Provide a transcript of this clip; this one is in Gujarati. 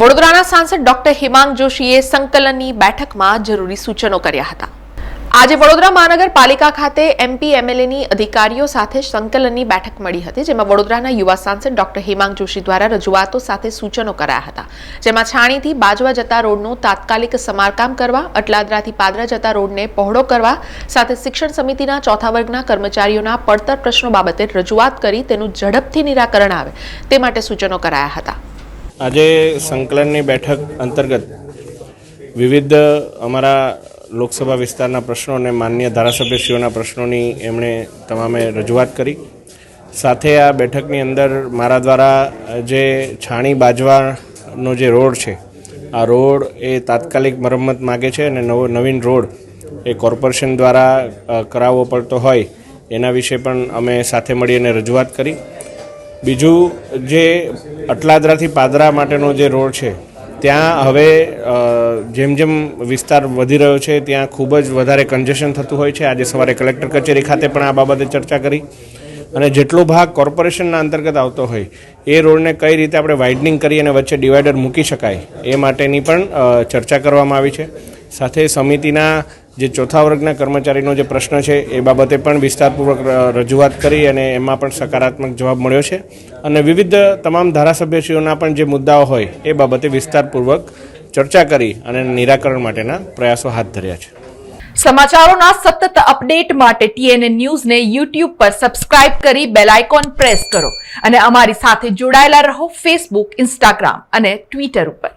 વડોદરાના સાંસદ ડોક્ટર હેમાંગ જોશીએ સંકલનની બેઠકમાં જરૂરી સૂચનો કર્યા હતા। આજે વડોદરા મહાનગરપાલિકા ખાતે એમપી એમએલએની અધિકારીઓ સાથે સંકલનની બેઠક મળી હતી, જેમાં વડોદરાના યુવા સાંસદ ડોક્ટર હેમાંગ જોશી દ્વારા રજૂઆતો સાથે સૂચનો કરાયા હતા, જેમાં છાણીથી બાજવા જતા રોડનું તાત્કાલિક સમારકામ કરવા, અટલાદરાથી પાદરા જતા રોડને પહોળો કરવા સાથે શિક્ષણ સમિતિના ચોથા વર્ગના કર્મચારીઓના પડતર પ્રશ્નો બાબતે રજૂઆત કરી તેનું ઝડપથી નિરાકરણ આવે તે માટે સૂચનો કરાયા હતા। આજે સંકલનની બેઠક અંતર્ગત વિવિધ અમારા લોકસભા વિસ્તારના પ્રશ્નો અને માન્ય ધારાસભ્યશ્રીઓના પ્રશ્નોની એમણે તમામે રજૂઆત કરી। સાથે આ બેઠકની અંદર મારા દ્વારા જે છાણી બાજવાનો જે રોડ છે, આ રોડ એ તાત્કાલિક મરમ્મત માગે છે અને નવીન રોડ એ કોર્પોરેશન દ્વારા કરાવવો પડતો હોય એના વિશે પણ અમે સાથે મળીને રજૂઆત કરી। બીજું જે અટલાદરાથી પાદરા માટેનો જે રોડ છે ત્યાં હવે જેમ જેમ વિસ્તાર વધી રહ્યો છે ત્યાં ખૂબ જ વધારે કન્જેશન થતું હોય છે। આજે સવારે કલેક્ટર કચેરી ખાતે પણ આ બાબતે ચર્ચા કરી અને જેટલો ભાગ કોર્પોરેશનના અંતર્ગત આવતો હોય એ રોડને કઈ રીતે આપણે વાઇડનિંગ કરી અને વચ્ચે ડિવાઈડર મૂકી શકાય એ માટેની પણ ચર્ચા કરવામાં આવી છે। સાથે સમિતિના જે ચોથા વર્ગના કર્મચારીનો જે પ્રશ્ન છે એ બાબતે પણ વિસ્તારપૂર્વક રજૂઆત કરી અને એમાં પણ સકારાત્મક જવાબ મળ્યો છે અને વિવિધ તમામ ધારાસભ્યશ્રીઓના પણ જે મુદ્દાઓ હોય એ બાબતે વિસ્તારપૂર્વક ચર્ચા કરી અને નિરાકરણ માટેના પ્રયાસો હાથ ધર્યા છે। સમાચારોના સતત અપડેટ માટે TNN ન્યૂઝને YouTube પર સબસ્ક્રાઇબ કરી બેલ આઇકોન પ્રેસ કરો અને અમારી સાથે જોડાયેલા રહો Facebook, Instagram અને Twitter ઉપર।